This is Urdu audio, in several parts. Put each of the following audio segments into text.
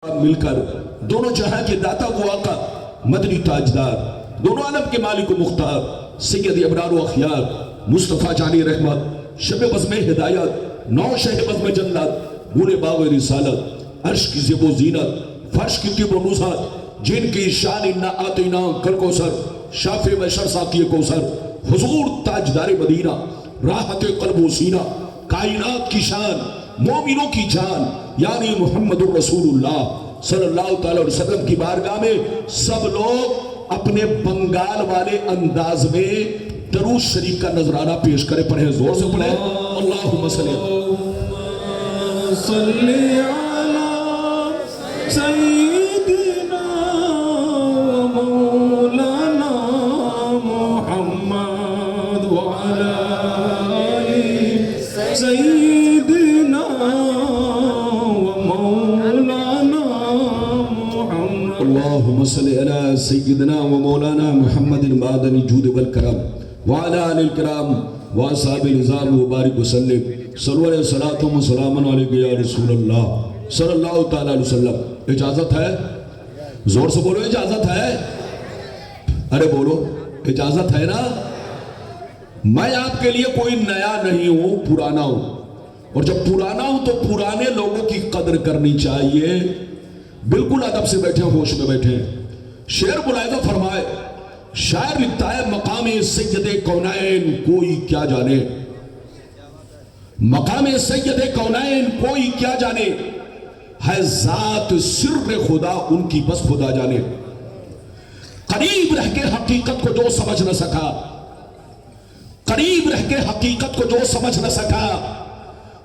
مل کر دونوں جہاں کے داتا کو آقا مدنی تاجدار دونوں عالم کے مالک و مختار سید ابرار و اخیار مصطفیٰ جانی رحمت شب بزم ہدایت نو شہ بزم جنت بول باغ رسالت عرش کی زیب و زینت فرش کی طب و نوزات جن کی شان انا آتینا کل کوثر شافع بشر ساقی کوثر حضور تاجدار مدینہ راحت قلب و سینہ کائنات کی شان مومنوں کی جان یعنی محمد الرسول اللہ صلی اللہ تعالی وسلم کی بارگاہ میں سب لوگ اپنے بنگال والے انداز میں درود شریف کا نذرانہ پیش کرے پڑھیں زور سے پڑھیں اللہم صلی علی سیدنا مولانا محمد وعلی سیدنا اللهم صل على سيدنا ومولانا محمد المعدن الجود والكرم وعلى آل الكرام واصحاب العظام وبارك وسلم صلوا علیہ الصلوۃ والسلام علیک یا رسول اللہ صلی اللہ تعالی علیہ وسلم۔ اجازت ہے؟ زور سے بولو اجازت ہے؟ ارے بولو اجازت ہے نا؟ میں آپ کے لیے کوئی نیا نہیں ہوں، پرانا ہوں، اور جب پرانا ہوں تو پرانے لوگوں کی قدر کرنی چاہیے۔ بالکل ادب سے بیٹھے ہوش میں بیٹھے شعر ملاحظہ فرمائے۔ شاعر لکھتا ہے مقام سید کونین کوئی کیا جانے، مقام سید کونین کوئی کیا جانے، ہے ذات سر خدا ان کی بس خدا جانے۔ قریب رہ کے حقیقت کو جو سمجھ نہ سکا، قریب رہ کے حقیقت کو جو سمجھ نہ سکا،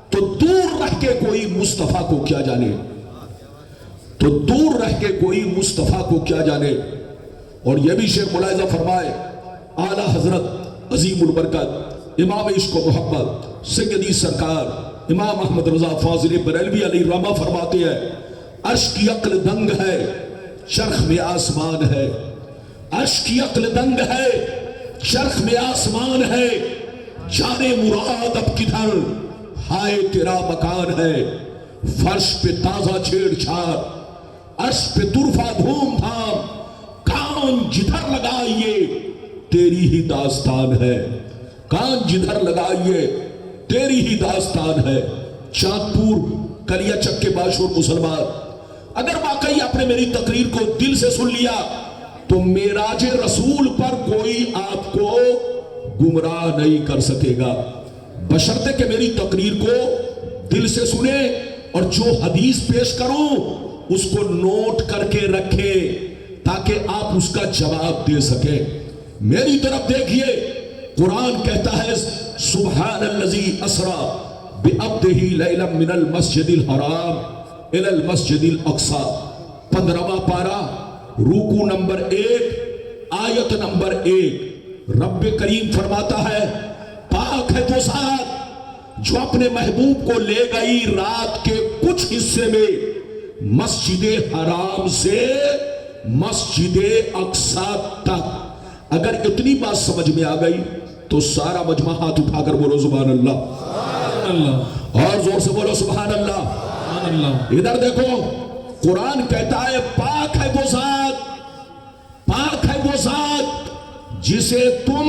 تو دور رہ کے کوئی مصطفیٰ کو کیا جانے، تو دور رہ کے کوئی مصطفیٰ کو کیا جانے۔ اور یہ بھی شیخ ملاحظہ فرمائے اعلیٰ حضرت عظیم البرکت امام عشق و محبت سیدی سرکار امام احمد رضا فاضل بریلوی علیہ الرحمہ فرماتے ہیں عرش کی عقل دنگ ہے چرخ میں آسمان ہے، عرش کی عقل دنگ ہے چرخ میں آسمان ہے، جانے مراد اب کدھر ہائے تیرا مکان ہے، فرش پہ تازہ چھیڑ چھاڑ عرش پہ طرفہ دھوم دھام، کان جدھر لگائیے تیری ہی داستان ہے، کان جدھر لگائیے تیری ہی داستان ہے۔ چاندپور کلیا چک کے باشور مسلمان، اگر واقعی آپ نے میری تقریر کو دل سے سن لیا تو معراج رسول پر کوئی آپ کو گمراہ نہیں کر سکے گا، بشرطے کہ میری تقریر کو دل سے سنے اور جو حدیث پیش کروں اس کو نوٹ کر کے رکھے تاکہ آپ اس کا جواب دے سکیں۔ میری طرف دیکھیے، قرآن کہتا ہے سبحان الذی اسری بعبدہ لیلا من المسجد الحرام الی المسجد الاقصی، 15واں پارہ رکوع نمبر 1 آیت نمبر 1۔ رب کریم فرماتا ہے پاک ہے وہ ذات جو اپنے محبوب کو لے گئی رات کے کچھ حصے میں مسجد حرام سے مسجد اقصی تک۔ اگر اتنی بات سمجھ میں آ گئی تو سارا مجمع ہاتھ اٹھا کر بولو سبحان اللہ، اور زور سے بولو سبحان اللہ۔ ادھر دیکھو قرآن کہتا ہے پاک ہے وہ ذات، پاک ہے وہ ذات جسے تم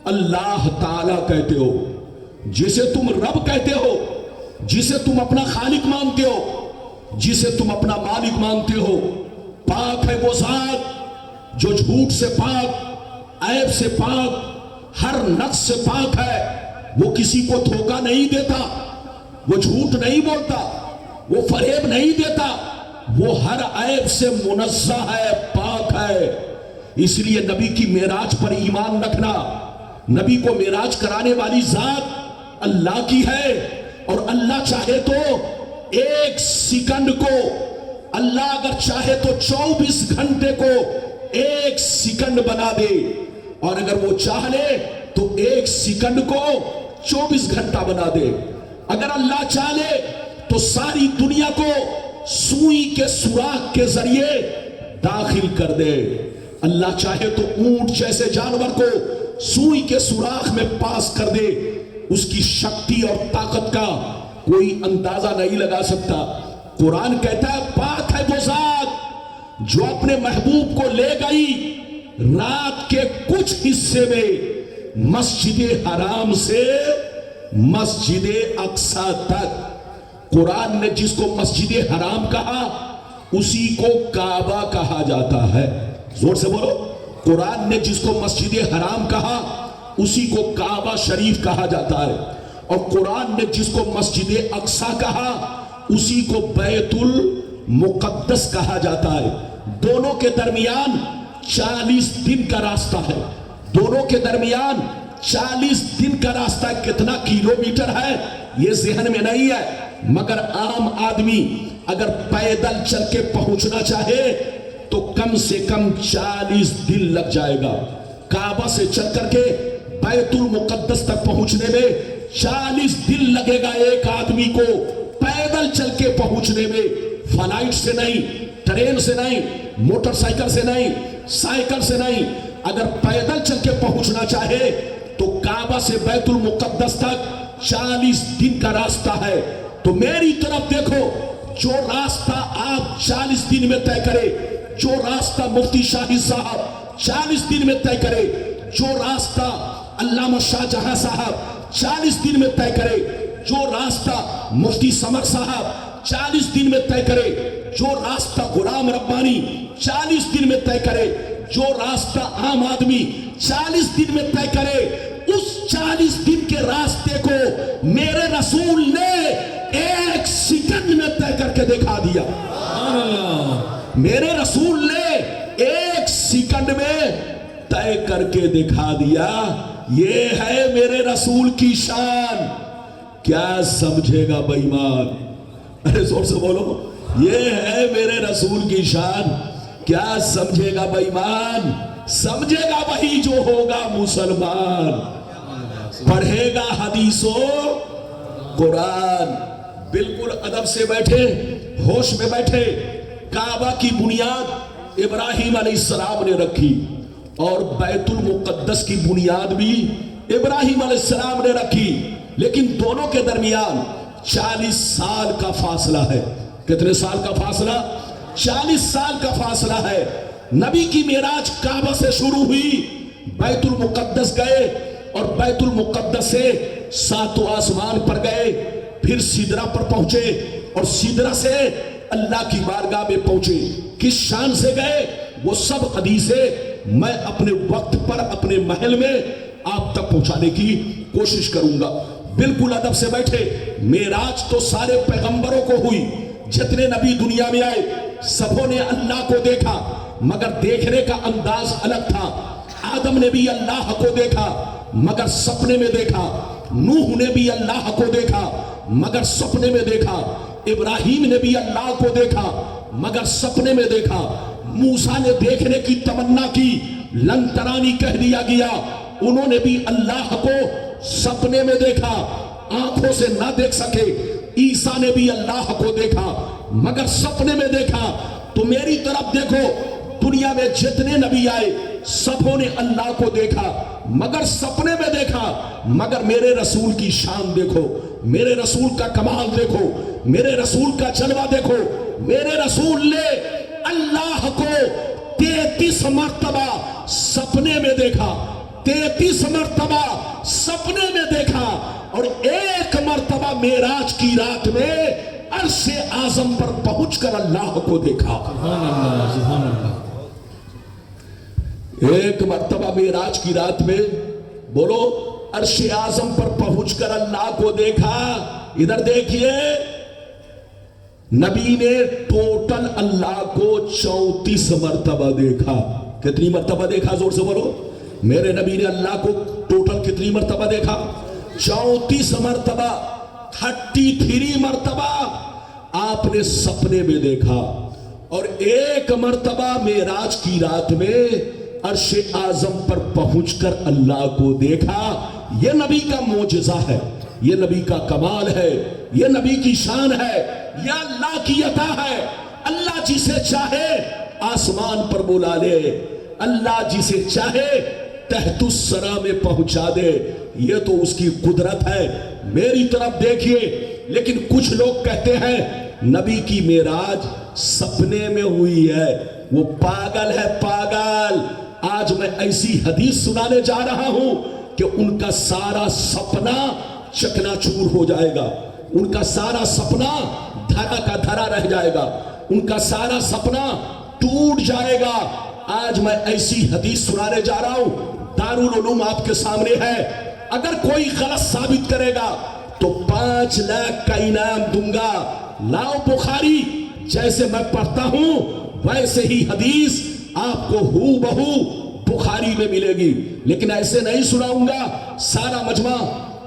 اللہ تعالی کہتے ہو، جسے تم رب کہتے ہو، جسے تم اپنا خالق مانتے ہو، جسے تم اپنا مالک مانتے ہو۔ پاک ہے وہ ذات جو جھوٹ سے پاک، عیب سے پاک، ہر نقص سے پاک ہے۔ وہ کسی کو دھوکہ نہیں دیتا، وہ جھوٹ نہیں بولتا، وہ فریب نہیں دیتا، وہ ہر عیب سے منزہ ہے، پاک ہے۔ اس لیے نبی کی معراج پر ایمان رکھنا، نبی کو معراج کرانے والی ذات اللہ کی ہے، اور اللہ چاہے تو ایک سیکنڈ کو، اللہ اگر چاہے تو 24 گھنٹے کو ایک سیکنڈ بنا دے، اور اگر وہ چاہ لے تو ایک سیکنڈ کو 24 گھنٹہ بنا دے۔ اگر اللہ چاہے تو ساری دنیا کو سوئی کے سوراخ کے ذریعے داخل کر دے، اللہ چاہے تو اونٹ جیسے جانور کو سوئی کے سوراخ میں پاس کر دے۔ اس کی شکتی اور طاقت کا کوئی اندازہ نہیں لگا سکتا۔ قرآن کہتا ہے پاک ہے جو اپنے محبوب کو لے گئی رات کے کچھ حصے میں مسجد حرام سے مسجد اقصی تک. قرآن نے جس کو مسجد حرام کہا اسی کو کعبہ کہا جاتا ہے. زور سے بولو. قرآن نے جس کو مسجد حرام کہا اسی کو کعبہ شریف کہا جاتا ہے, اور قرآن نے جس کو مسجد اقصی کہا اسی کو بیت المقدس کہا جاتا ہے. دونوں کے درمیان 40 دن کا راستہ ہے. دونوں کے درمیان 40 دن کا راستہ. کتنا کلومیٹر ہے یہ ذہن میں نہیں ہے, مگر عام آدمی اگر پیدل چل کے پہنچنا چاہے تو کم سے کم 40 دن لگ جائے گا. کعبہ سے چل کر کے بیت المقدس تک پہنچنے میں 40 دن لگے گا ایک آدمی کو پیدل چل کے پہنچنے میں. فلائٹ سے نہیں, ٹرین سے نہیں, موٹر سائیکل سے نہیں, سائیکل سے نہیں. اگر پیدل چل کے پہنچنا چاہے تو کعبہ سے بیت المقدس تک 40 دن کا راستہ ہے. تو میری طرف دیکھو, جو راستہ آپ 40 دن میں طے کرے, جو راستہ مفتی شاہی صاحب 40 دن میں طے کرے, جو راستہ علامہ شاہ جہاں صاحب 40 دن میں طے کرے, جو راستہ مفتی سمر صاحب 40 دن میں طے کرے, جو راستہ غلام ربانی 40 دن میں طے کرے, جو راستہ عام آدمی 40 دن میں طے کرے, اس 40 دن کے راستے کو میرے رسول نے 1 سیکنڈ میں طے کر کے دکھا دیا. میرے رسول نے 1 سیکنڈ میں طے کر کے دکھا دیا. یہ ہے میرے رسول کی شان. کیا سمجھے گا بے ایمان؟ ارے زور سے بولو. یہ ہے میرے رسول کی شان. کیا سمجھے گا بے ایمان؟ سمجھے گا وہی جو ہوگا مسلمان, پڑھے گا حدیث و قرآن. بالکل ادب سے بیٹھے, ہوش میں بیٹھے. کعبہ کی بنیاد ابراہیم علیہ السلام نے رکھی اور بیت المقدس کی بنیاد بھی ابراہیم علیہ السلام نے رکھی, لیکن دونوں کے درمیان 40 سال کا فاصلہ ہے. کتنے سال کا فاصلہ؟ 40 سال کا فاصلہ ہے. نبی کی معراج کعبہ سے شروع ہوئی, بیت المقدس گئے اور بیت المقدس سے 7 آسمان پر گئے, پھر سدرہ پر پہنچے اور سدرہ سے اللہ کی بارگاہ میں پہنچے. کس شان سے گئے وہ سب حدیثیں میں اپنے وقت پر اپنے محل میں آپ تک پہنچانے کی کوشش کروں گا. بالکل ادب سے بیٹھے. معراج تو سارے پیغمبروں کو ہوئی, جتنے نبی دنیا میں آئے سبوں نے اللہ کو دیکھا, مگر دیکھنے کا انداز الگ تھا. آدم نے بھی اللہ کو دیکھا مگر سپنے میں دیکھا. نوح نے بھی اللہ کو دیکھا مگر سپنے میں دیکھا. ابراہیم نے بھی اللہ کو دیکھا مگر سپنے میں دیکھا. موسیٰ نے دیکھنے کی تمنا کی, لن ترانی کہہ دیا گیا. انہوں نے بھی اللہ کو سپنے میں دیکھا, آنکھوں سے نہ دیکھ سکے. عیسیٰ نے بھی اللہ کو دیکھا مگر سپنے میں دیکھا. تو میری طرف دیکھو, دنیا میں جتنے نبی آئے سبوں نے اللہ کو دیکھا مگر سپنے میں دیکھا. مگر میرے رسول کی شان دیکھو, میرے رسول کا کمال دیکھو, میرے رسول کا جلوہ دیکھو. میرے رسول نے اللہ کو 33 مرتبہ سپنے میں دیکھا, 33 مرتبہ سپنے میں دیکھا, اور 1 مرتبہ معراج کی رات میں عرش اعظم پر پہنچ کر اللہ کو دیکھا. سبحان اللہ, سبحان اللہ. 1 مرتبہ معراج کی رات میں بولو عرش اعظم پر پہنچ کر اللہ کو دیکھا. ادھر دیکھیے, نبی نے ٹوٹل اللہ کو 34 مرتبہ دیکھا. کتنی مرتبہ دیکھا؟ زور سے بولو. میرے نبی نے اللہ کو ٹوٹل کتنی مرتبہ دیکھا؟ 34 مرتبہ. 33 مرتبہ آپ نے سپنے میں دیکھا, اور 1 مرتبہ معراج کی رات میں عرش اعظم پر پہنچ کر اللہ کو دیکھا. یہ نبی کا معجزہ ہے, یہ نبی کا کمال ہے, یہ نبی کی شان ہے, یہ اللہ کی عطا ہے. اللہ جسے چاہے آسمان پر بلا لے, اللہ جسے چاہے تحت الثری میں پہنچا دے. یہ تو اس کی قدرت ہے. میری طرف دیکھیے. لیکن کچھ لوگ کہتے ہیں نبی کی معراج سپنے میں ہوئی ہے، وہ پاگل ہے پاگل۔ آج میں ایسی حدیث سنانے جا رہا ہوں کہ ان کا سارا سپنا چکنا چور ہو جائے گا، ان کا سارا سپنا دھرا کا دھرا رہ جائے گا، ان کا سارا سپنا ٹوٹ جائے گا۔ آج میں ایسی حدیث سنانے جا رہا ہوں، دارالعلوم آپ کے سامنے ہے، اگر کوئی غلط ثابت کرے گا تو 5 لاکھ کا انعام دوں گا۔ لاؤ بخاری، جیسے میں پڑھتا ہوں ویسے ہی حدیث آپ کو ہو بہو بخاری میں ملے گی، لیکن ایسے نہیں سناؤں گا۔ سارا مجمع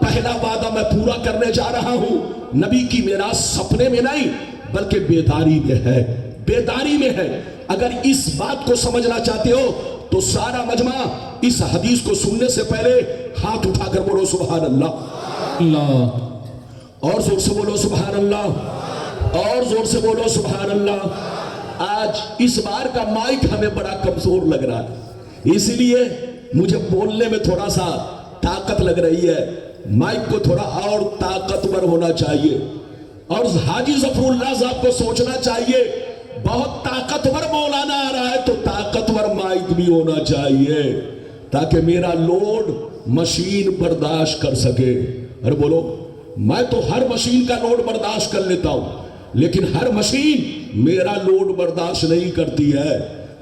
پہلا وعدہ میں پورا کرنے جا رہا ہوں، نبی کی میراث سپنے میں نہیں بلکہ بیداری میں ہے، بیداری میں ہے۔ اگر اس بات کو سمجھنا چاہتے ہو تو سارا مجمع اس حدیث کو سننے سے پہلے ہاتھ اٹھا کر بولو سبحان اللہ، اللہ، اور زور سے بولو سبحان اللہ، اور زور سے بولو سبحان اللہ۔ آج اس بار کا مائک ہمیں بڑا کمزور لگ رہا ہے، اسی لیے مجھے بولنے میں تھوڑا سا طاقت لگ رہی ہے، مائک کو تھوڑا اور طاقتور ہونا چاہیے، اور حاجی ظفر اللہ صاحب کو سوچنا چاہیے بہت طاقتور مولانا آ رہا ہے تو طاقتور مائک بھی ہونا چاہیے تاکہ میرا لوڈ مشین برداشت کر سکے۔ ارے بولو، میں تو ہر مشین کا لوڈ برداشت کر لیتا ہوں لیکن ہر مشین میرا لوڈ برداشت نہیں کرتی ہے۔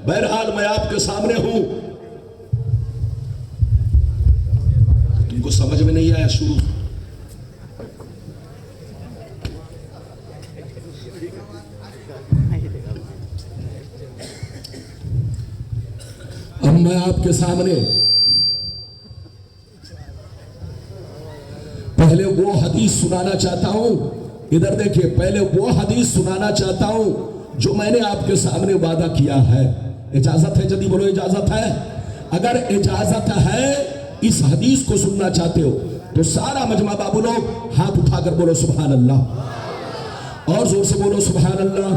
بہرحال میں آپ کے سامنے ہوں، تم کو سمجھ میں نہیں آیا شروع؟ اب میں آپ کے سامنے پہلے وہ حدیث سنانا چاہتا ہوں، ادھر دیکھیے، پہلے وہ حدیث سنانا چاہتا ہوں جو میں نے آپ کے سامنے وعدہ کیا ہے۔ اجازت ہے؟ جلدی بولو، اجازت ہے؟ اگر اجازت ہے اس حدیث کو سننا چاہتے ہو تو سارا مجمع بابو لوگ ہاتھ اٹھا کر بولو سبحان اللہ، اور زور سے بولو سبحان اللہ،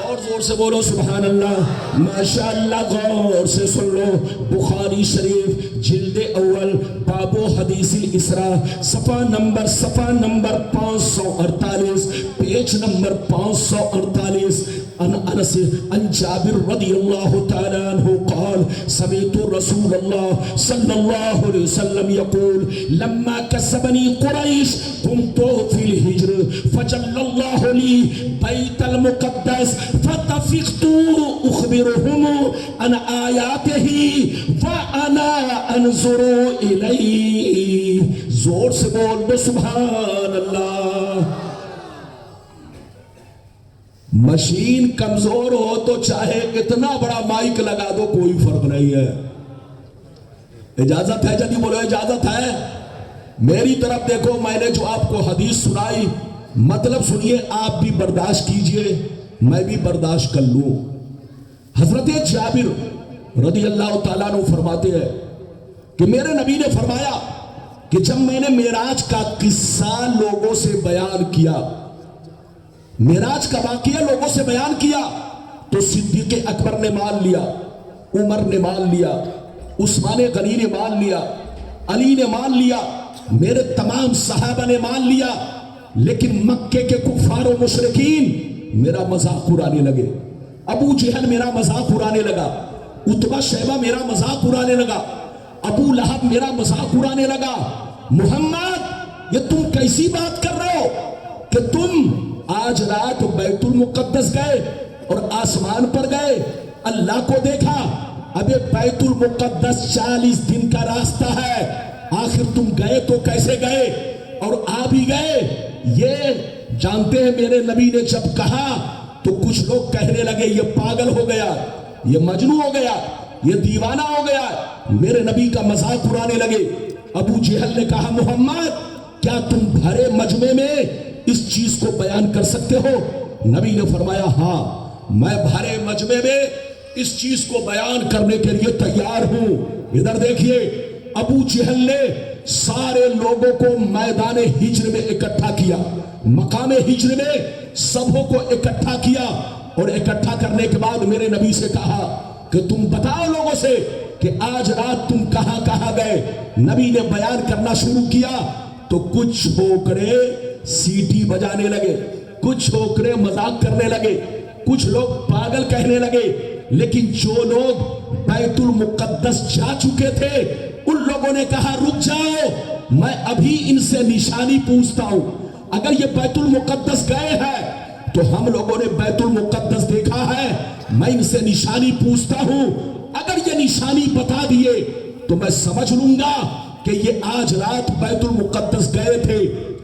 اور زور سے بولو سبحان اللہ۔ ماشاءاللہ، غور سے سن لو، بخاری شریف جلد اول باب حدیث الاسراء، صفحہ نمبر 548، پیج نمبر 548، عن انس عن جابر رضی اللہ تعالی عنہ قال سمعت رسول اللہ صلی اللہ علیہ وسلم یقول لما کسبنی قریش قمت فی الحجر فجل اللہ لی بیت المقدس فتفقت اخبرهم عن آیاته وانا انظر الیہ۔ زور سے بول دو سبحان اللہ۔ مشین کمزور ہو تو چاہے اتنا بڑا مائک لگا دو، کوئی فرق نہیں ہے۔ اجازت ہے؟ جلدی بولو، اجازت ہے؟ میری طرف دیکھو، میں نے جو آپ کو حدیث سنائی مطلب سنیے، آپ بھی برداشت کیجئے، میں بھی برداشت کر لوں۔ حضرت جابر رضی اللہ تعالیٰ عنہ فرماتے ہیں کہ میرے نبی نے فرمایا کہ جب میں نے معراج کا قصہ لوگوں سے بیان کیا، معراج کا واقعہ لوگوں سے بیان کیا، تو صدیق اکبر نے مان لیا، عمر نے مان لیا، عثمان غنی نے مان لیا، علی نے مان لیا، میرے تمام صحابہ نے مان لیا، لیکن مکے کے کفار و مشرکین میرا مذاق اڑانے لگے۔ ابو جہل میرا مذاق اڑانے لگا، عتبہ شیبہ میرا مذاق اڑانے لگا، ابو لہب میرا مذاق اڑانے لگا۔ محمد، یہ تم کیسی بات کر رہے ہو کہ تم آج رات بیت المقدس گئے اور آسمان پر گئے، اللہ کو دیکھا؟ ابے بیت المقدس 40 دن کا راستہ ہے، آخر تم گئے تو کیسے گئے اور آ بھی گئے؟ یہ جانتے ہیں میرے نبی نے جب کہا تو کچھ لوگ کہنے لگے یہ پاگل ہو گیا، یہ مجنون ہو گیا، یہ دیوانہ ہو گیا، میرے نبی کا مذاق اڑانے لگے۔ ابو جہل نے کہا محمد کیا تم بھرے مجمع میں اس چیز کو بیان کر سکتے ہو؟ نبی نے فرمایا ہاں، میں بھرے مجمع میں اس چیز کو بیان کرنے کے لیے تیار ہوں۔ ادھر دیکھیے، ابو جہل نے سارے لوگوں کو میدان ہجر میں اکٹھا کیا، مقام ہجر میں سبوں کو اکٹھا کیا، اور اکٹھا کرنے کے بعد میرے نبی سے کہا کہ تم بتاؤ لوگوں سے کہ آج رات تم کہاں کہاں گئے۔ نبی نے بیان کرنا شروع کیا تو کچھ چھوکرے سیٹی بجانے لگے، کچھ چھوکرے مذاق کرنے لگے، کچھ لوگ پاگل کہنے لگے، لیکن جو لوگ بیت المقدس جا چکے تھے ان لوگوں نے کہا رک جاؤ، میں ابھی ان سے نشانی پوچھتا ہوں، اگر یہ بیت المقدس گئے ہیں تو ہم لوگوں نے بیت المقدس دیکھا ہے، میں ان سے نشانی پوچھتا ہوں، اگر یہ نشانی بتا دیے تو میں سمجھ لوں گا کہ یہ آج رات بیت المقدس گئے تھے۔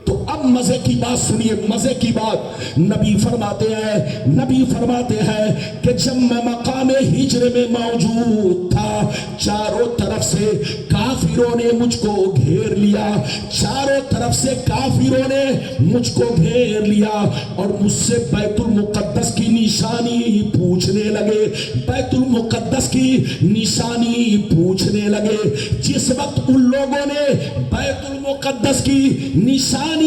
تو اب مزے کی بات سنیے، مزے کی بات، نبی فرماتے ہیں کہ جب میں مقام ہجر میں موجود تھا چاروں طرف سے کافروں نے مجھ کو گھیر لیا، چاروں طرف سے کافروں نے مجھ کو گھیر لیا اور مجھ سے بیت المقدس کی نشانی پوچھنے لگے، بیت المقدس کی نشانی پوچھنے لگے۔ جس وقت ان لوگوں نے بیت المقدس کی نشانی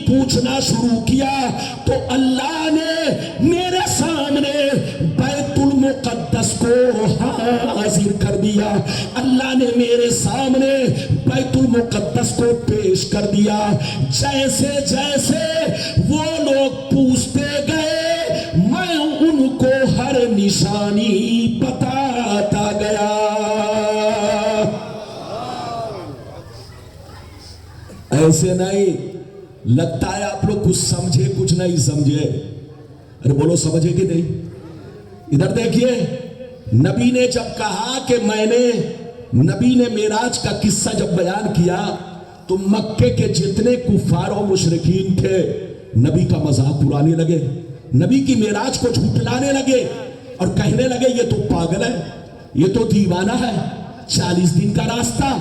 پوچھنا شروع کیا تو اللہ نے میرے سامنے بیت المقدس کو حاضر کر دیا، اللہ نے میرے سامنے بیت المقدس کو پیش کر دیا۔ جیسے جیسے وہ لوگ پوچھتے گئے میں ان کو ہر نشانی بتاتا گیا۔ ایسے نہیں لگتا ہے آپ لوگ کچھ سمجھے کچھ نہیں سمجھے، ارے بولو سمجھے کہ نہیں؟ ادھر دیکھیے، نبی نے جب کہا کہ نبی نے معراج کا قصہ جب بیان کیا تو مکے کے جتنے کفار و مشرکین تھے نبی کا مذاق اڑانے لگے، نبی کی معراج کو جھٹلانے لگے اور کہنے لگے یہ تو پاگل ہے، یہ تو دیوانہ ہے، 40 دن کا راستہ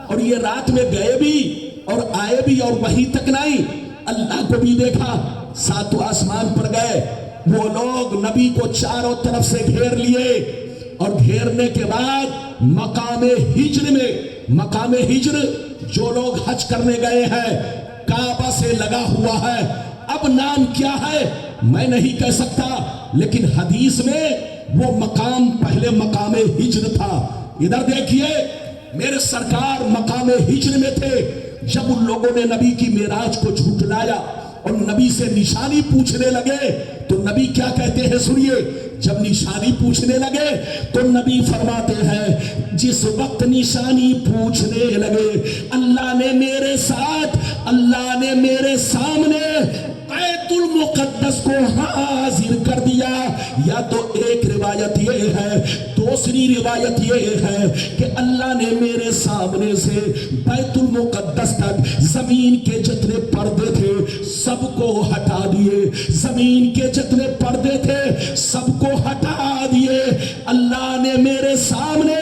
اور یہ رات میں گئے بھی اور آئے بھی اور وہیں تک نہیں، اللہ کو بھی دیکھا، ساتوں آسمان پر گئے۔ وہ لوگ نبی کو چاروں طرف سے گھیر لیے اور گھیرنے کے بعد مقام ہجر جو لوگ حج کرنے گئے ہیں کعبہ سے لگا ہوا ہے، اب نام کیا ہے میں نہیں کہہ سکتا، لیکن حدیث میں وہ مقام پہلے مقام ہجر تھا۔ ادھر دیکھیے میرے سرکار مقام ہجر میں تھے، جب ان لوگوں نے نبی کی معراج کو جھٹلایا اور نبی سے نشانی پوچھنے لگے تو نبی کیا کہتے ہیں سنیے، جب نشانی پوچھنے لگے تو نبی فرماتے ہیں جس وقت نشانی پوچھنے لگے اللہ نے میرے سامنے بیت المقدس کو حاضر کر دیا۔ یا تو ایک روایت یہ ہے، دوسری روایت یہ ہے کہ اللہ نے میرے سامنے سے بیت المقدس تک زمین کے جتنے پردے تھے سب کو ہٹا دیے، زمین کے جتنے پردے تھے سب کو ہٹا دیے، اللہ نے میرے سامنے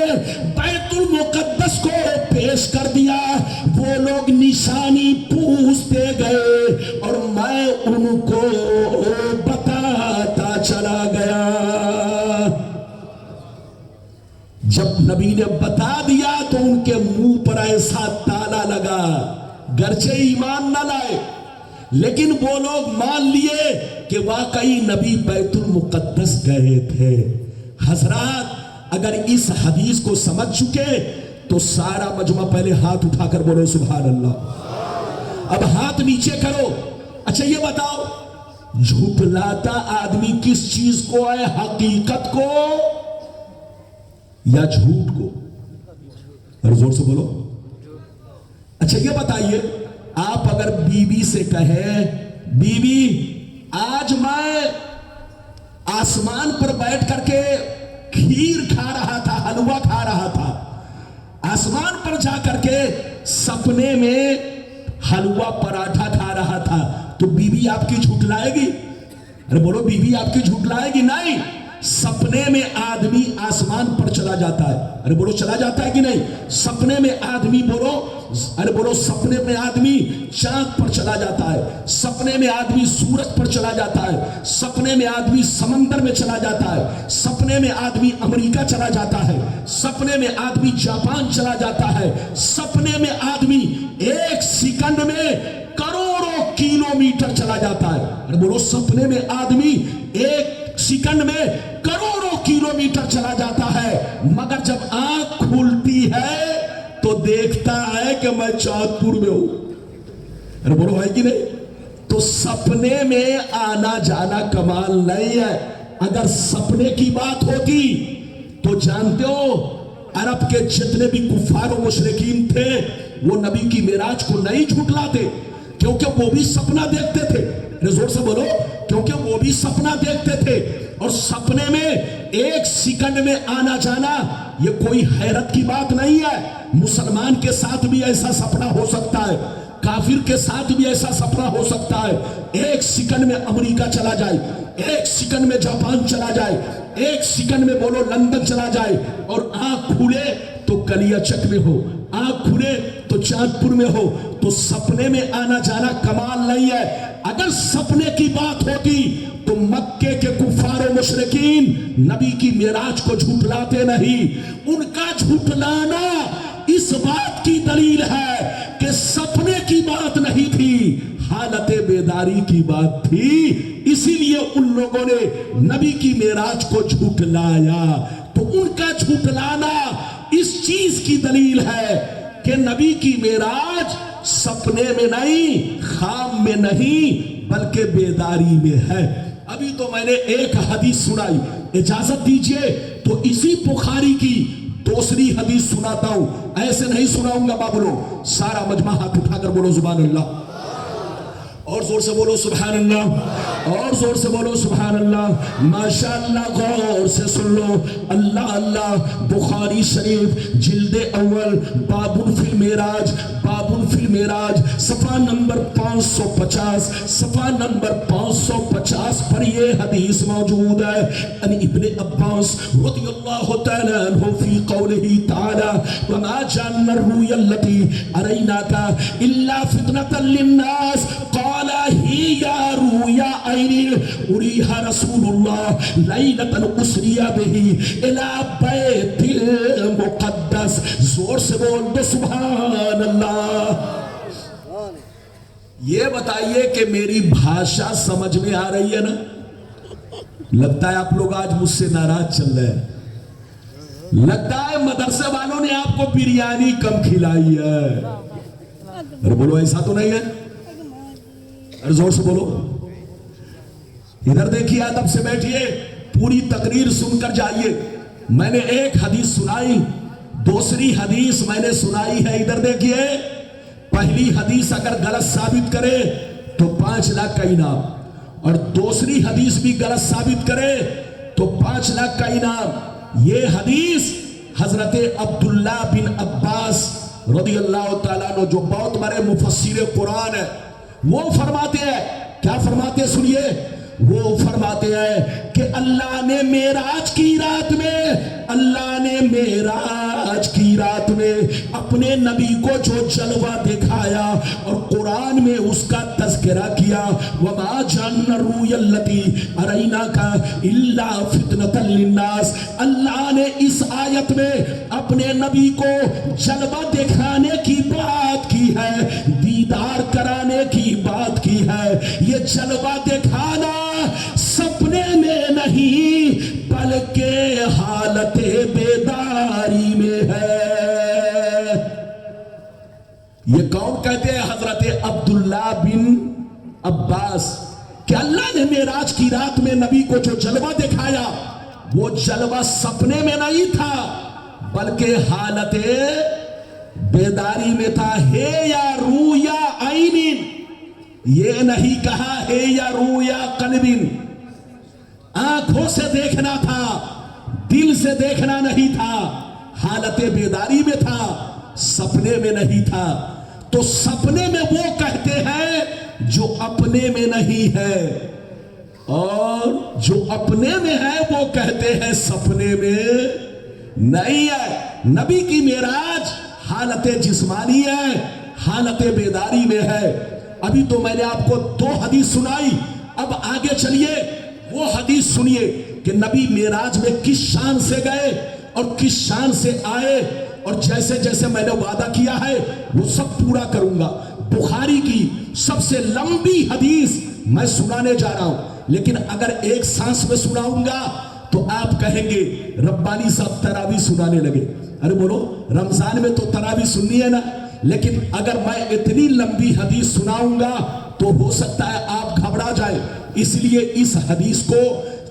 بیت المقدس کو پیش کر دیا۔ وہ لوگ نشانی پوچھتے گئے اور میں ان کو بتاتا چلا گیا۔ جب نبی نے بتا دیا تو ان کے منہ پر ایسا تالا لگا، گرچہ ایمان نہ لائے لیکن وہ لوگ مان لیے کہ واقعی نبی بیت المقدس گئے تھے۔ حضرات اگر اس حدیث کو سمجھ چکے تو سارا مجمع پہلے ہاتھ اٹھا کر بولو سبحان اللہ۔ اب ہاتھ نیچے کرو۔ اچھا یہ بتاؤ جھٹلاتا آدمی کس چیز کو ہے، حقیقت کو یا جھوٹ کو؟ اور زور سے بولو۔ اچھا یہ بتائیے آپ اگر بیوی سے کہیں بیوی آج میں آسمان پر بیٹھ کر کے کھیر کھا رہا تھا، حلوہ کھا رہا تھا، آسمان پر جا کر کے سپنے میں حلوہ پراٹھا کھا رہا تھا، تو بیوی آپ کی جھٹلائے گی؟ ارے بولو بیوی آپ کی جھٹلائے گی؟ نہیں۔ سپنے میں آدمی آسمان پر چلا جاتا ہے، ارے بولو چلا جاتا ہے کہ نہیں؟ سپنے میں آدمی بولو، ارے بولو سپنے میں آدمی چاند پر چلا جاتا ہے، سپنے میں آدمی سورج پر چلا جاتا ہے، سپنے میں آدمی سمندر میں چلا جاتا ہے، سپنے میں آدمی امریکہ چلا جاتا ہے، سپنے میں آدمی جاپان چلا جاتا ہے، سپنے میں آدمی ایک سیکنڈ میں کروڑوں کلومیٹر چلا جاتا ہے۔ ارے بولو سپنے میں آدمی ایک سیکنڈ میں کروڑوں کلومیٹر چلا جاتا ہے، مگر جب آنکھ کھلتی ہے تو دیکھتا ہے کہ میں چاند پور میں ہوں۔ ارے بولو ہے کہ نہیں؟ تو سپنے میں آنا جانا کمال نہیں ہے، اگر سپنے کی بات ہوتی تو جانتے ہو عرب کے جتنے بھی کفار و مشرکین تھے وہ نبی کی معراج کو نہیں جھٹلاتے، کیونکہ وہ بھی سپنا دیکھتے تھے۔ زور سے بولو، کیونکہ وہ بھی سپنا دیکھتے تھے، اور سپنے میں ایک سیکنڈ میں آنا جانا یہ کوئی حیرت کی بات نہیں ہے۔ مسلمان کے ساتھ بھی ایسا سپنا ہو سکتا ہے، کافر کے ساتھ بھی ایسا سپنا ہو سکتا ہے۔ ایک سیکنڈ میں امریکہ چلا جائے، ایک سیکنڈ میں جاپان چلا جائے، ایک سیکنڈ میں بولو لندن چلا جائے، اور آنکھ کھلے تو کلیا چک میں ہو، آنکھ کھلے تو چاند پور میں ہو۔ تو سپنے میں آنا جانا کمال نہیں ہے۔ اگر سپنے کی بات ہوتی تو مکے کے کفار و مشرکین نبی کی معراج کو جھٹلاتے نہیں۔ ان کا جھٹلانا اس بات کی دلیل ہے کہ سپنے کی بات نہیں تھی، حالت بیداری کی بات تھی، اسی لیے ان لوگوں نے نبی کی معراج کو جھٹلایا۔ تو ان کا جھٹلانا اس چیز کی دلیل ہے کہ نبی کی معراج سپنے میں نہیں، خواب میں نہیں، بلکہ بیداری میں ہے۔ ابھی تو میں نے ایک حدیث سنائی، اجازت دیجئے تو اسی بخاری کی دوسری حدیث سناتا ہوں۔ ایسے نہیں سناؤں گا بابلو، سارا مجمع ہاتھ اٹھا کر بولو سبحان اللہ، اور زور سے بولو سبحان اللہ، اور زور سے بولو سبحان اللہ۔ ماشاءاللہ، غور سے سن لو، اللہ اللہ۔ بخاری شریف جلد اول باب فی المعراج، باب فی المعراج، صفحہ نمبر 550، صفحہ نمبر 550 پر یہ حدیث موجود ہے۔ ان ابن عباس رضی اللہ تعالی عنہ فی قولہ تعالی وما جعلنا الرؤیا التي اریناک الا فتنة للناس قال ہی یا رؤیا عین اریہا رسول اللہ لیلۃ اسری بہ الی بیت المقدس۔ زور سے بول دو سبحان اللہ۔ یہ بتائیے کہ میری بھاشا سمجھ میں آ رہی ہے نا؟ لگتا ہے آپ لوگ آج مجھ سے ناراض چل رہے ہیں، لگتا ہے مدرسے والوں نے آپ کو بریانی کم کھلائی ہے۔ ارے بولو ایسا تو نہیں ہے؟ ارے زور سے بولو۔ ادھر دیکھیے، ادب سے بیٹھیے، پوری تقریر سن کر جائیے۔ میں نے ایک حدیث سنائی، دوسری حدیث میں نے سنائی ہے، ادھر دیکھیے۔ پہلی حدیث اگر غلط ثابت کرے تو 5 لاکھ کا انعام، اور دوسری حدیث بھی غلط ثابت کرے تو 5 لاکھ کا انعام۔ یہ حدیث حضرت عبداللہ بن عباس رضی اللہ تعالیٰ عنہ، جو بہت بڑے مفسر قرآن ہے، وہ فرماتے ہیں، کیا فرماتے ہیں سنیے، وہ فرماتے ہیں کہ اللہ نے معراج کی رات میں، اللہ نے معراج کی رات میں اپنے نبی کو جو جلوہ دکھایا اور قرآن میں اس کا تذکرہ کیا، وَمَا جَعَلْنَا الرُّؤْيَا الَّتِي أَرَيْنَاكَ إِلَّا فِتْنَةً لِلنَّاسِ۔ اللہ نے اس آیت میں اپنے نبی کو جلوہ دکھانے کی بات کی ہے، دیدار کرانے کی بات کی ہے۔ یہ جلوہ دکھانا سپنے میں نہیں بلکہ حالت بیداری میں ہے۔ یہ کون کہتے ہیں؟ حضرت عبداللہ بن عباس، کہ اللہ نے معراج کی رات میں نبی کو جو جلوہ دکھایا وہ جلوہ سپنے میں نہیں تھا بلکہ حالت بیداری میں تھا۔ ہے یا رویا عین، یہ نہیں کہا ہے یا رویا قلب، آنکھوں سے دیکھنا تھا، دل سے دیکھنا نہیں تھا، حالت بیداری میں تھا، سپنے میں نہیں تھا۔ تو سپنے میں وہ کہتے ہیں جو اپنے میں نہیں ہے، اور جو اپنے میں ہے وہ کہتے ہیں سپنے میں نہیں ہے۔ نبی کی معراج حالت جسمانی ہے، حالت بیداری میں ہے۔ ابھی تو میں نے آپ کو 2 حدیث سنائی، اب آگے چلیے وہ حدیث سنیے کہ نبی معراج میں کس شان سے گئے اور کس شان سے آئے، اور جیسے جیسے میں نے وعدہ کیا ہے وہ سب پورا کروں گا۔ بخاری کی سب سے لمبی حدیث میں سنانے جا رہا ہوں، لیکن اگر ایک سانس میں سناؤں گا تو آپ کہیں گے ربانی صاحب تراویح سنانے لگے۔ ارے بولو، رمضان میں تو تراویح سننی ہے نا، لیکن اگر میں اتنی لمبی حدیث سناؤں گا تو ہو سکتا ہے آپ گھبرا جائیں، اس لیے اس حدیث کو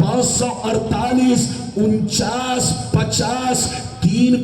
548, 49, 50, 3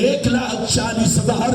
1,40,000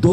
2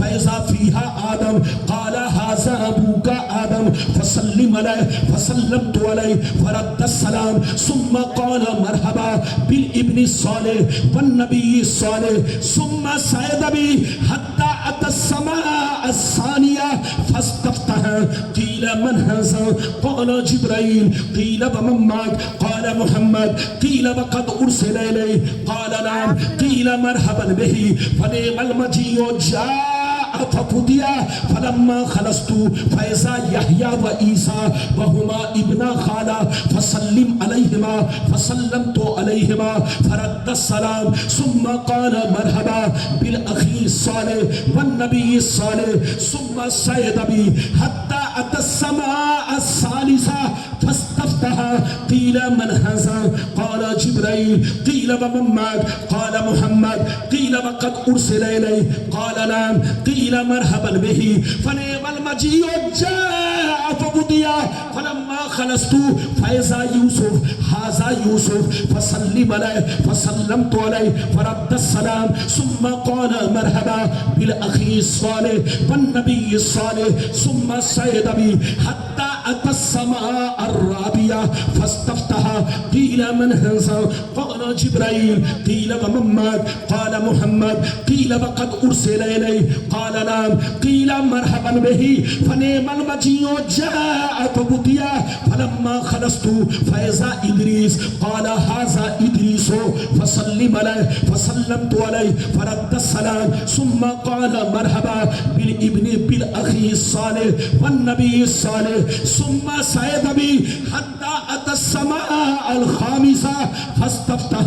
فإذا فيها آدم قال هذا أبوك آدم فسلم عليه فسلمت عليه فرد السلام ثم قال مرحبا بالابن الصالح والنبي الصالح ثم صعد بي حتى أتى السماء الثانية فاستفتح قيل من هذا قال جبريل قيل ومن معك قال محمد قيل وقد أرسل إليه قال نعم قيل مرحبا به فنعم المجيء جاء ففتيا فلما خلصت فإذا يحيى وعيسى وهما ابن خالة فسلم عليهما فسلمت عليهما فرد السلام ثم قال مرحبا بالأخي الصالح والنبي الصالح ثم صعد بي حتى أتى السماء الثالثة فاستفتح قيل من هذا قال جبريل قيل ومن معك قال محمد قيل وقد أرسل إليه قال نعم قيل مرحبا به فنعم المجيء جاء ففتيا فلما خلصت فإذا يوسف هذا يوسف فسلم عليه فسلمت عليه فرد السلام ثم قال مرحبا بالأخي الصالح والنبي الصالح ثم صعد بي حتى أتى السماء الرابعة فاستفتح قيل من هذا قال جبريل قيل ومن معك قال محمد قيل وقد أرسل إليه قال نعم قيل مرحبا به فنعم المجيء جاء ففتيا فلما خلصت فإذا إدريس قال هذا إدريس فسلم عليه فسلمت عليه فرد السلام ثم قال مرحبا بالابن بالأخي الصالح والنبي الصالح ثم صعد بي حتى أتى السماء الخامسة فاستفتح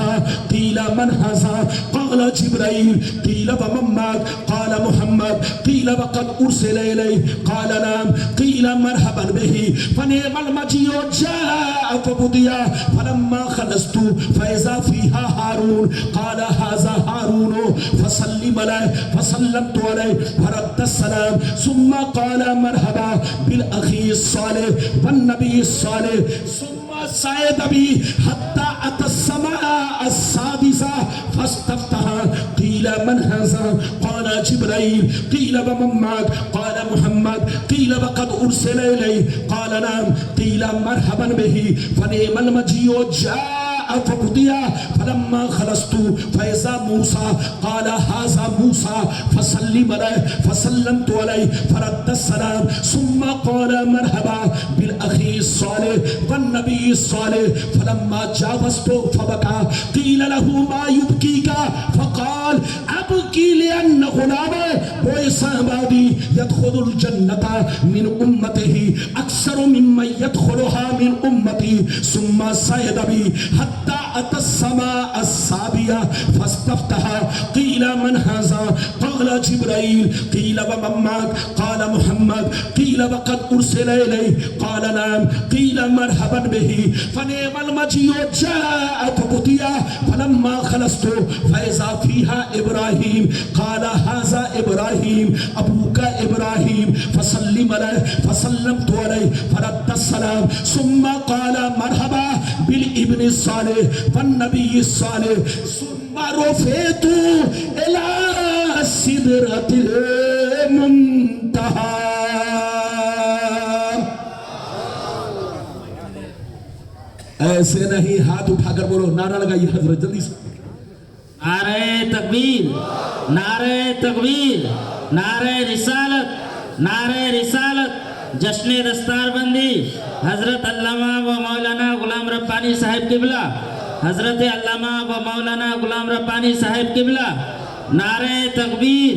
قيل من هذا قال جبريل قيل ومن معك قال محمد قيل وقد أرسل إليه قال نعم قيل مرحبا به فنعم المجيء جاء ففتيا فلما خلصت فإذا فيها هارون قال هذا هارون فسلم عليه فسلمت عليه فرد السلام ثم قال مرحبا بالأخي الصالح والنبي الصالح ثم صعد بي حتى أتى السماء السادسة فاستفتح قيل من هذا قال جبريل قيل ومن معك قال محمد قيل وقد أرسل إليه قال نعم قيل مرحبا به فنعم المجيء جاء ففتيا فلما خلصت فإذا موسى قال هذا موسى فسلم عليه فسلمت عليه فرد السلام ثم قال مرحبا بالأخي الصالح والنبي الصالح فلما جاوزت فبكى قيل له ما يبكيك فقال أبكي لأن غلام بعث بعدي يدخل الجنة من أمته أكثر ممن يدخلها من أمتي ثم صعد بي حتى أتى السماء السابعة فاستفتح قيل من هذا قال جبريل قيل ومن معك قال محمد قيل وقد أرسل إليه قال نعم قيل مرحبا به فنعم المجيء جاء ففتيا فلما خلصت فإذا فيها إبراهيم قال هذا إبراهيم أبوك إبراهيم فسلم عليه فسلمت عليه فرد السلام ثم قال مرحبا بالابن الصالح والنبي الصالح ثم رفعت إلى سدرة المنتهى. ایسے نہیں ہاتھ اٹھا کر بولو نعرہ لگائیے حضرت جلدی سے. نعرہ تکبیر، نعرہ تکبیر، نعرہ رسالت، نعرہ رسالت. جشن دستار بندی حضرت علامہ و مولانا غلام ربانی صاحب قبلہ، حضرت علامہ و مولانا غلام ربانی صاحب قبلہ. نعرہ تکبیر،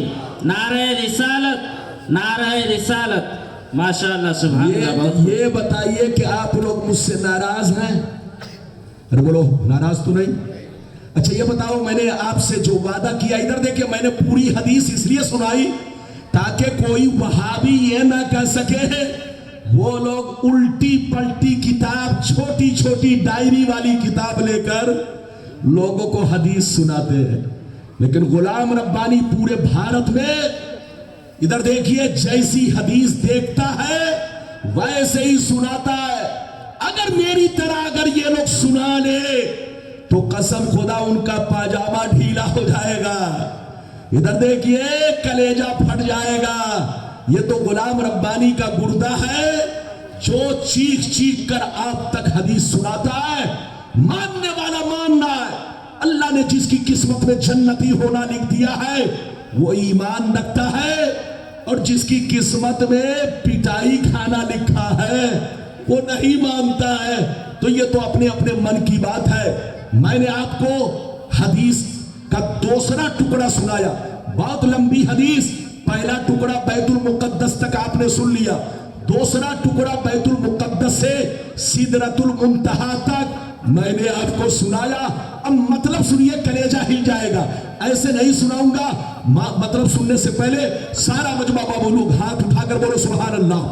نعرہ رسالت، نعرہ رسالت. ماشاءاللہ سبحان اللہ. یہ بتائیے کہ آپ لوگ مجھ سے ناراض ہیں؟ ارے بولو ناراض تو نہیں. اچھا یہ بتاؤ میں نے آپ سے جو وعدہ کیا، ادھر دیکھیں میں نے پوری حدیث اس لیے سنائی تاکہ کوئی وہابی یہ نہ کہہ سکے وہ لوگ الٹی پلٹی کتاب، چھوٹی چھوٹی ڈائری والی کتاب لے کر لوگوں کو حدیث سناتے ہیں. لیکن غلام ربانی پورے بھارت میں ادھر دیکھیے جیسی حدیث دیکھتا ہے ویسے ہی سناتا ہے. اگر میری طرح اگر یہ لوگ سنا لے تو قسم خدا ان کا پاجامہ ڈھیلا ہو جائے گا. ادھر دیکھیے کلیجہ پھٹ جائے گا. یہ تو غلام ربانی کا گردہ ہے جو چیخ چیخ کر آپ تک حدیث سناتا ہے. ماننے والا ماننا ہے. اللہ نے جس کی قسمت میں جنتی ہونا لکھ دیا ہے وہ ایمان رکھتا ہے, اور جس کی قسمت میں پٹائی کھانا لکھا ہے وہ نہیں مانتا ہے. تو یہ تو اپنے اپنے من کی بات ہے. میں نے آپ کو حدیث کا دوسرا ٹکڑا سنایا, بہت لمبی حدیث. پہلا ٹکڑا بیت المقدس تک آپ نے سن لیا, دوسرا ٹکڑا بیت المقدس سے سدرۃ المنتہا تک میں نے آپ کو سنایا. اب مطلب سنیے, کلیجہ ہل جائے گا. ایسے نہیں سناؤں گا, مطلب سننے سے پہلے سارا مجمع بابو لوگ ہاتھ اٹھا کر بولو سبحان اللہ,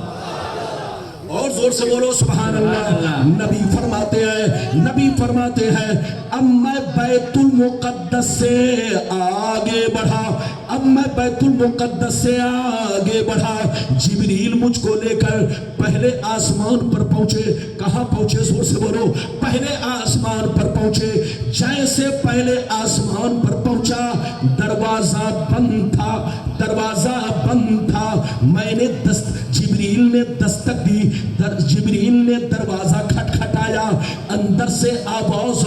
اور زور سے بولو سبحان اللہ. نبی فرماتے ہیں اب میں بیت المقدس سے آگے بڑھا, جبریل مجھ کو لے کر پہلے آسمان پر پہنچے. کہاں پہنچے؟ زور سے بولو. پہلے آسمان پر پہنچے. جیسے پہلے آسمان پر پہنچا دروازہ بند تھا. میں نے جبریل نے دستک دی, جبریل نے دروازہ کھٹکھٹایا. اندر سے آواز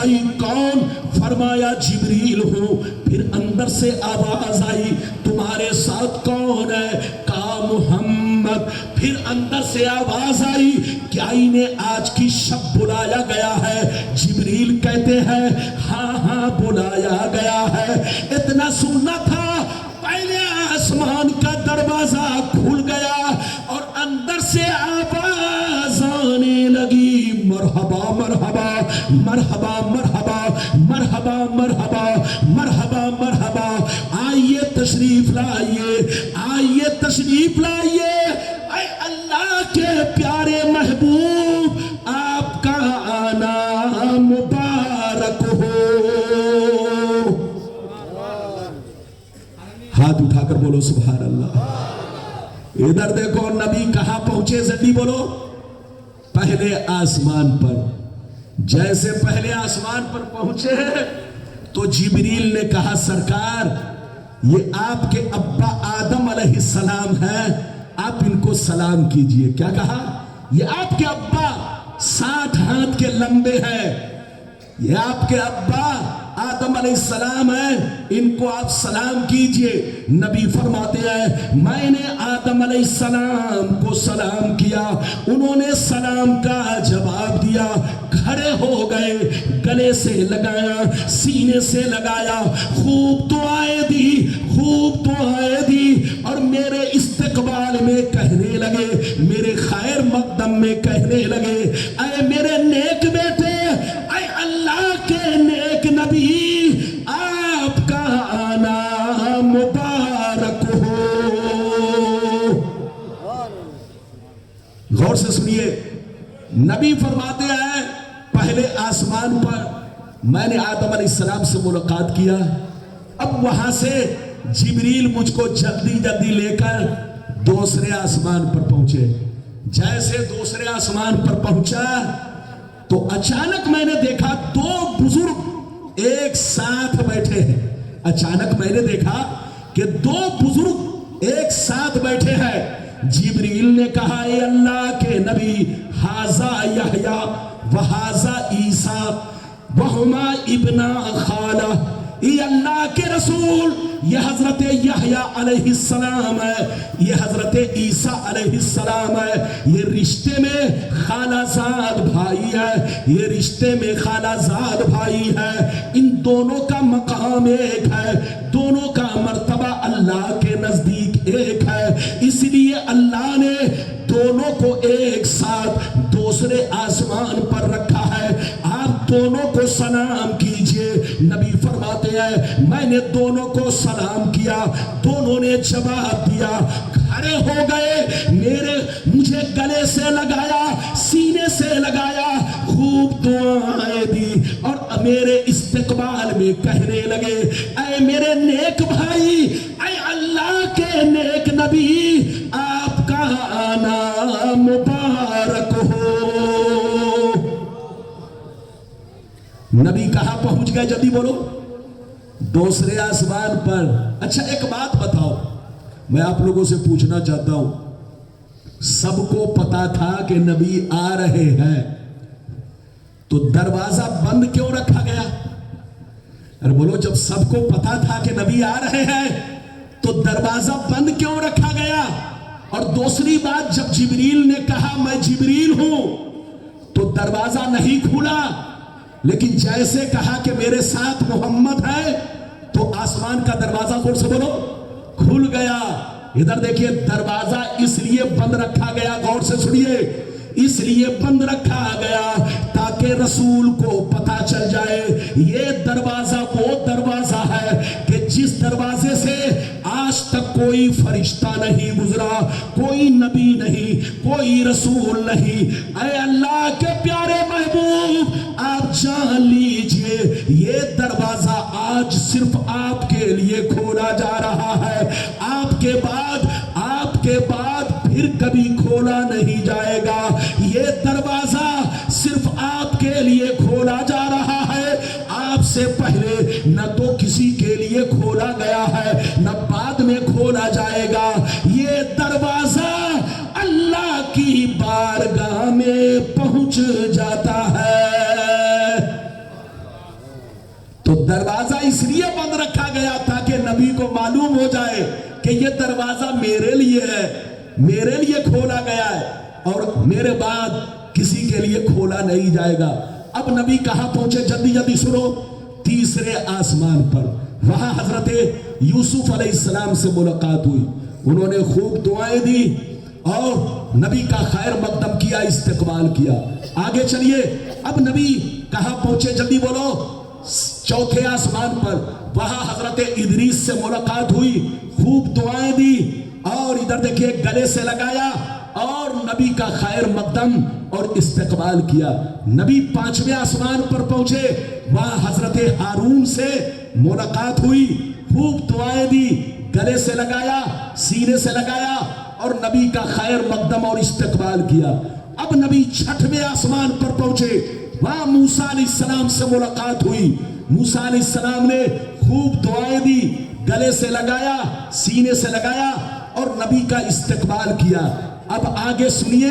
آئی کون؟ فرمایا جبریل ہوں. پھر اندر سے آواز آئی تمہارے ساتھ کون ہے؟ کہا محمد. پھر اندر سے آواز آئی کیا انہیں آج کی شب بلایا گیا ہے؟ جبریل کہتے ہیں ہاں بلایا گیا ہے. اتنا سننا تھا, پہلے آسمان کا دروازہ کھل گیا اور اندر سے آواز آنے لگی مرحبا مرحبا مرحبا مرحبا مرحبا مرحبا مرحبا مرحبا. آئیے تشریف لائیے. اے اللہ کے پیارے محبوب, آپ کا آنا مبارک ہو. ہاتھ اٹھا کر بولو سبحان اللہ. ادھر دیکھو نبی کہاں پہنچے, جلدی بولو. پہلے آسمان پر. جیسے پہلے آسمان پر پہنچے تو جبریل نے کہا سرکار یہ آپ کے ابا آدم علیہ السلام ہیں, آپ ان کو سلام کیجئے. کیا کہا؟ یہ آپ کے ابا 60 ہاتھ کے لمبے ہیں, یہ آپ کے ابا آدم علیہ السلام ہیں, ان کو آپ سلام کیجئے. نبی فرماتے ہیں میں نے آدم علیہ السلام کو سلام کیا, انہوں نے سلام کا جواب دیا, کھڑے ہو گئے, گلے سے لگایا, سینے سے لگایا, خوب دعائیں دی اور میرے استقبال میں کہنے لگے, میرے خیر مقدم میں کہنے لگے اے میرے نیک بیٹے, اے اللہ کے نیک نبی, آپ کا آنا مبارک ہو. غور سے سنیے, نبی فرماتے ہیں پہلے آسمان پر میں نے آدم علیہ السلام سے ملاقات کیا. اب وہاں سے جبریل مجھ کو جلدی لے کر دوسرے آسمان پر پہنچے. جیسے دوسرے آسمان پر پہنچا تو اچانک میں نے دیکھا 2 بزرگ ایک ساتھ بیٹھے ہیں. اچانک میں نے دیکھا کہ 2 بزرگ ایک ساتھ بیٹھے ہیں. جبریل نے کہا اے اللہ کے نبی, ھذا یحییٰ وھذا عیسیٰ وہما ابنا خالہ. یہ اللہ کے رسول, یہ حضرت یحییٰ علیہ السلام ہے, یہ حضرت عیسیٰ علیہ السلام ہے. یہ رشتے میں خالہ زاد بھائی ہے, یہ رشتے میں خالہ زاد بھائی ہے. ان دونوں کا مقام ایک ہے, دونوں کا مرتبہ اللہ کے نزدیک ایک ہے. اس لیے اللہ نے دونوں کو ایک ساتھ دوسرے آسمان پر رکھا ہے. آپ دونوں کو سلام کیجئے. نبی فرماتے ہیں میں نے دونوں کو سلام کیا, دونوں نے جواب دیا, کھڑے ہو گئے, مجھے گلے سے لگایا, سینے سے لگایا, خوب دعائیں دی اور میرے استقبال میں کہنے لگے اے میرے نیک بھائی, اے اللہ کے نیک نبی, آپ کا آنا مبارک ہو. نبی کہاں پہنچ گئے؟ جلدی بولو. دوسرے آسمان پر. اچھا ایک بات بتاؤ, میں آپ لوگوں سے پوچھنا چاہتا ہوں, سب کو پتا تھا کہ نبی آ رہے ہیں, تو دروازہ بند کیوں رکھا گیا؟ ارے بولو, جب سب کو پتا تھا کہ نبی آ رہے ہیں تو دروازہ بند کیوں رکھا گیا؟ اور دوسری بات, جب جبریل نے کہا میں جبریل ہوں تو دروازہ نہیں کھولا, لیکن جیسے کہا کہ میرے ساتھ محمد ہے تو آسمان کا دروازہ زور سے بولو کھل گیا. ادھر دیکھیے, دروازہ اس لیے بند رکھا گیا, غور سے سنیے, اس لیے بند رکھا گیا تاکہ رسول کو پتا چل جائے یہ دروازہ وہ دروازہ ہے کہ جس دروازے سے آج تک کوئی فرشتہ نہیں گزرا, کوئی نبی نہیں, کوئی رسول نہیں. اے اللہ کے پیارے محبوب, آپ جان لیجئے یہ دروازہ آج صرف آپ کے لیے کھولا جا رہا ہے, آپ کے بعد پھر کبھی کھولا نہیں جائے گا. یہ دروازہ صرف آپ کے لیے کھولا جا رہا ہے, آپ سے پہلے نہ تو کسی کے لیے کھولا گیا ہے نہ بعد میں کھولا جائے گا. یہ دروازہ اللہ کی بارگاہ میں پہنچ جاتا ہے. تو دروازہ اس لیے بند رکھا گیا تاکہ نبی کو معلوم ہو جائے کہ یہ دروازہ میرے لیے ہے, میرے لیے کھولا گیا ہے اور میرے بعد کسی کے لیے کھولا نہیں جائے گا. اب نبی کہاں پہنچے؟ جلدی جلدی سنو. تیسرے آسمان پر, وہاں حضرت یوسف علیہ السلام سے ملاقات ہوئی, انہوں نے خوب دعائیں دی اور نبی کا خیر مقدم کیا, استقبال کیا. آگے چلیے, اب نبی کہاں پہنچے؟ جلدی بولو. چوتھے آسمان پر, وہاں حضرت ادریس سے ملاقات ہوئی, خوب دعائیں دی اور ادھر دیکھیے گلے سے لگایا اور نبی کا خیر مقدم اور استقبال کیا. نبی پانچویں آسمان پر پہنچے, وہاں حضرت ہارون سے ملاقات ہوئی, خوب دعائیں دی, گلے سے لگایا, سینے سے لگایا اور نبی کا خیر مقدم اور استقبال کیا. اب نبی چھٹویں آسمان پر پہنچے, وہاں موسیٰ علیہ السلام سے ملاقات ہوئی, موسیٰ علیہ السلام نے خوب دعائیں دی, گلے سے لگایا, سینے سے لگایا اور نبی کا استقبال کیا. اب آگے سنیے,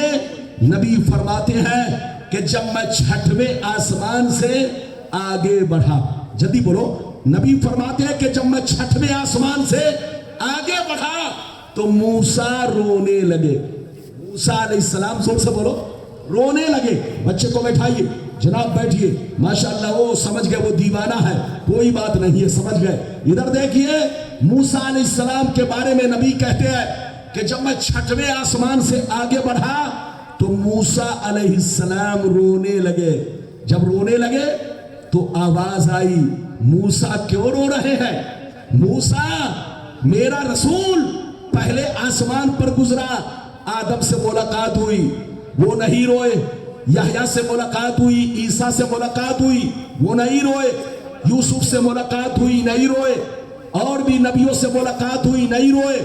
نبی فرماتے ہیں کہ جب میں چھٹویں آسمان سے آگے بڑھا, جلدی بولو, نبی فرماتے ہیں کہ جب میں چھٹویں آسمان سے آگے بڑھا تو موسیٰ رونے لگے. موسیٰ علیہ السلام, زور سے بولو, رونے لگے. بچے کو بیٹھائیے, جناب بیٹھیے, ماشاءاللہ وہ سمجھ گئے وہ دیوانہ ہے, کوئی بات نہیں ہے, سمجھ گئے. ادھر دیکھیے, موسیٰ علیہ السلام کے بارے میں نبی کہتے ہیں کہ جب میں چھٹویں آسمان سے آگے بڑھا تو موسیٰ علیہ السلام رونے لگے. جب رونے لگے تو آواز آئی, موسیٰ کیوں رو رہے ہیں؟ موسیٰ میرا رسول پہلے آسمان پر گزرا, آدم سے ملاقات ہوئی, وہ نہیں روئے. یحییٰ سے ملاقات ہوئی, عیسیٰ سے ملاقات ہوئی, وہ نہیں روئے. یوسف سے ملاقات ہوئی, نہیں روئے. اور بھی نبیوں سے ملاقات ہوئی, نہیں روئے.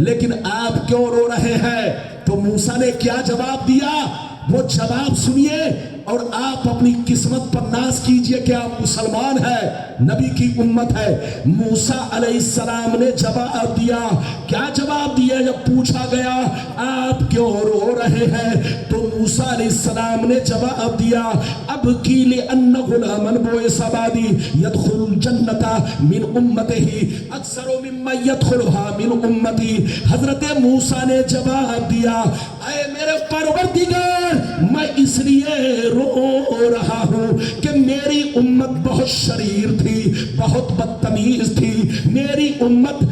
لیکن آپ کیوں رو رہے ہیں؟ تو موسیٰ نے کیا جواب دیا, وہ جواب سنیے اور آپ اپنی قسمت پر ناز کیجئے کہ آپ مسلمان ہیں, نبی کی امت ہے. موسیٰ علیہ السلام نے جواب دیا. کیا جواب دیا؟ جب پوچھا گیا آپ کیوں رو رہے ہیں تو موسیٰ علیہ السلام نے جواب دیا, اب کی لئن غلامن بعث بعدی يدخل الجنة من امته اکثر ممن يدخلها من امتی. حضرت موسیٰ نے جواب دیا, اے میرے پروردگار, میں اس لیے رو رہا ہوں کہ میری امت بہت شریر تھی, بہت بدتمیز تھی. میری امت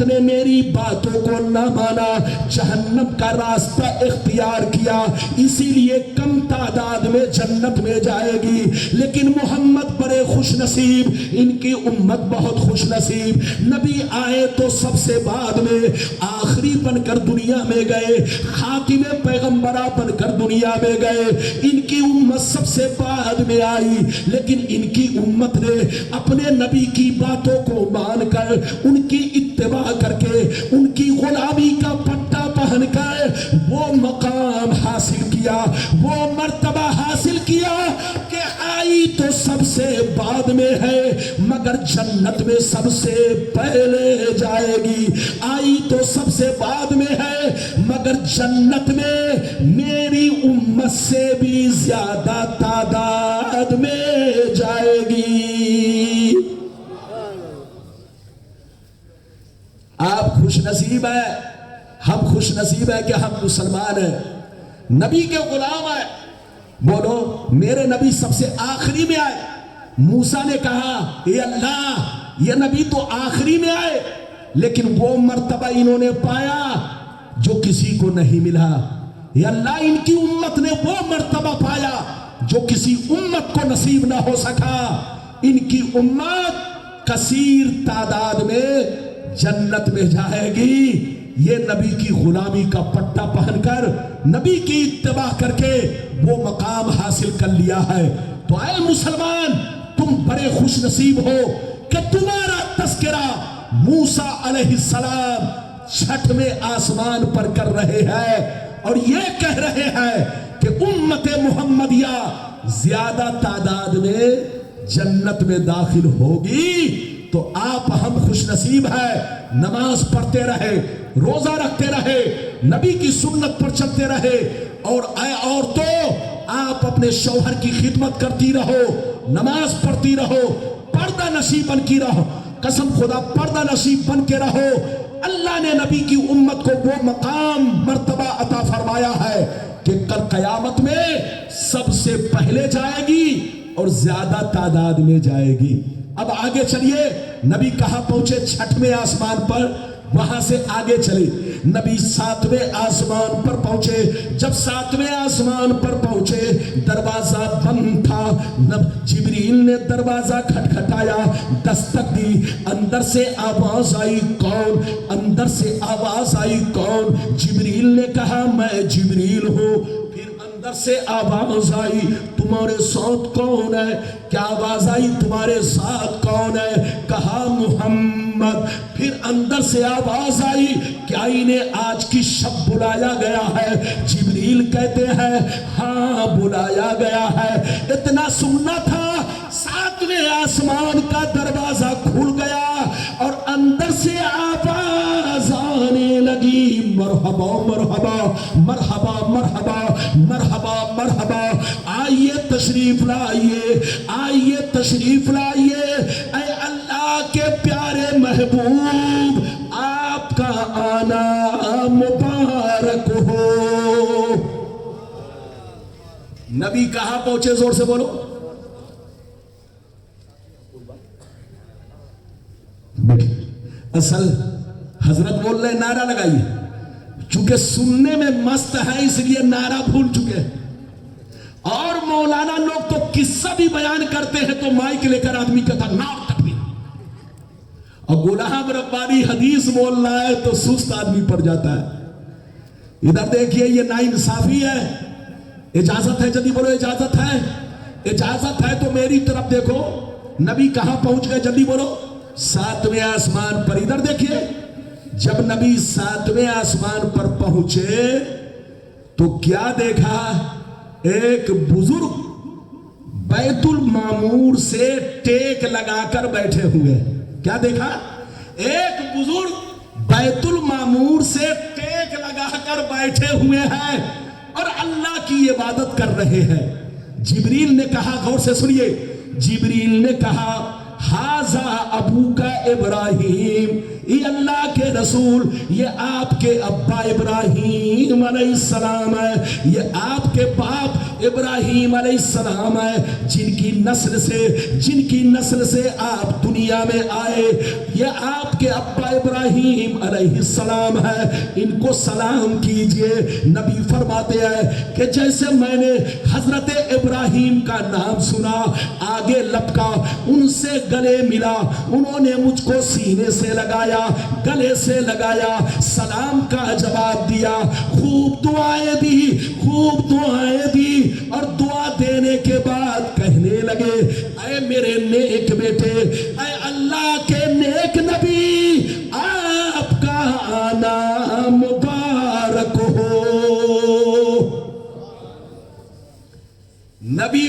نے میری باتوں کو نہ مانا, جہنم کا راستہ اختیار کیا, اسی لیے کم تعداد میں جنت میں جائے گی. لیکن محمد بڑے خوش نصیب, ان کی امت بہت خوش نصیب. نبی آئے تو سب سے بعد میں آخری بن کر دنیا میں گئے, خاتم پیغمبرہ بن کر دنیا میں گئے. ان کی امت سب سے بعد میں آئی, لیکن ان کی امت نے اپنے نبی کی باتوں کو مان کر, ان کی اتباع کر کے, ان کی غلامی کا پٹا پہن کر وہ مقام حاصل کیا, وہ مرتبہ حاصل کیا کہ آئی تو سب سے بعد میں ہے مگر جنت میں سب سے پہلے جائے گی، آئی تو سب سے بعد میں ہے مگر جنت میں میری امت سے بھی زیادہ تعداد میں جائے گی۔ آپ خوش نصیب ہیں، ہم خوش نصیب ہیں کہ ہم مسلمان ہیں، نبی کے غلام ہیں۔ بولو میرے نبی سب سے آخری میں آئے۔ موسیٰ نے کہا اے اللہ یہ نبی تو آخری میں آئے لیکن وہ مرتبہ انہوں نے پایا جو کسی کو نہیں ملا۔ اے اللہ ان کی امت نے وہ مرتبہ پایا جو کسی امت کو نصیب نہ ہو سکا۔ ان کی امت کثیر تعداد میں جنت میں جائے گی۔ یہ نبی کی غلامی کا پٹا پہن کر نبی کی اتباع کر کے وہ مقام حاصل کر لیا ہے۔ تو اے مسلمان تم بڑے خوش نصیب ہو کہ تمہارا تذکرہ موسیٰ علیہ السلام چھٹویں آسمان پر کر رہے ہیں اور یہ کہہ رہے ہیں کہ امت محمدیہ زیادہ تعداد میں جنت میں داخل ہوگی۔ تو آپ ہم خوش نصیب ہیں، نماز پڑھتے رہے، روزہ رکھتے رہے، نبی کی سنت پر چلتے رہے، اور اے عورتوں آپ اپنے شوہر کی خدمت کرتی رہو، نماز پڑھتی رہو، پردہ نصیب بن کی رہو، قسم خدا پردہ نصیب بن کے رہو۔ اللہ نے نبی کی امت کو وہ مقام مرتبہ عطا فرمایا ہے کہ کل قیامت میں سب سے پہلے جائے گی اور زیادہ تعداد میں جائے گی۔ اب آگے چلیے، نبی کہاں پہنچے؟ چھٹویں آسمان پر، وہاں سے آگے چلے، نبی ساتویں آسمان پر پہنچے۔ جب ساتویں آسمان پر پہنچے دروازہ بند تھا، جبریل نے دروازہ کھٹکھٹایا، دستک دی، اندر سے آواز آئی کون؟ اندر سے آواز آئی کون؟ جبریل نے کہا میں جبریل ہوں۔ پھر اندر سے آواز آئی تمہارے ساتھ کون ہے؟ کیا آواز آئی تمہارے ساتھ کون ہے؟ کہا محمد۔ پھر اندر سے آواز آئی کیا انہیں آج کی شب بلایا گیا ہے؟ جبریل کہتے ہیں ہاں بلایا گیا ہے۔ اتنا سننا تھا، ساتویں آسمان کا دروازہ کھل گیا اور اندر سے آواز آنے لگی مرحبا مرحبا مرحبا مرحبا مرحبا مرحبا، آئیے تشریف لائیے، آئیے تشریف لائیے، اے اللہ کے پیارے محبوب آپ کا آنا مبارک ہو۔ نبی کہاں پہنچے؟ زور سے بولو۔ اصل حضرت بول رہے نعرہ لگائیے، چونکہ سننے میں مست ہے اس لیے نعرہ بھول چکے۔ اور مولانا لوگ تو قصہ بھی بیان کرتے ہیں تو مائک لے کر آدمی کہتا نعرہ تکبیر، اور غلام ربانی حدیث بول رہا ہے تو سست آدمی پڑ جاتا ہے۔ ادھر دیکھیے یہ ناانصافی ہے۔ اجازت ہے جلدی بولو، اجازت ہے؟ اجازت ہے تو میری طرف دیکھو۔ نبی کہاں پہنچ گئے؟ جلدی بولو۔ ساتویں آسمان پر۔ ادھر دیکھیے، جب نبی ساتویں آسمان پر پہنچے تو کیا دیکھا؟ ایک بزرگ بیت المعمور سے ٹیک لگا کر بیٹھے ہوئے۔ کیا دیکھا؟ ایک بزرگ بیت المعمور سے ٹیک لگا کر بیٹھے ہوئے ہیں اور اللہ کی عبادت کر رہے ہیں۔ جبریل نے کہا، غور سے سنیے، جبریل نے کہا ہاذا ابوکا ابراہیم، یہ اللہ کے رسول یہ آپ کے ابا ابراہیم علیہ السلام ہے، یہ آپ کے باپ ابراہیم علیہ السلام ہے، جن کی نسل سے آپ دنیا میں آئے، یہ آپ کے ابا ابراہیم علیہ السلام ہے، ان کو سلام کیجئے۔ نبی فرماتے ہیں کہ جیسے میں نے حضرت ابراہیم کا نام سنا، آگے لپکا، ان سے گلے ملا، انہوں نے مجھ کو سینے سے لگایا، گلے سے لگایا، سلام کا جواب دیا، خوب دعائیں دی اور دعا دینے کے بعد کہنے لگے اے میرے نیک بیٹے، اے اللہ کے نیک نبی، آپ کا آنا مبارک ہو۔ نبی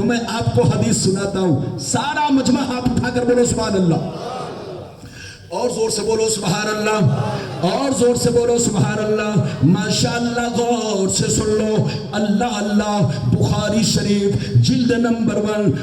تو میں آپ کو حدیث سناتا ہوں، سارا مجمع ہاتھ اٹھا کر بولو سبحان اللہ، اور زور سے بولو سبحان اللہ، اور زور سے بولو سبحان اللہ، ماشاءاللہ۔ غور سے سن لو، اللہ اللہ، بخاری شریف جلد نمبر 1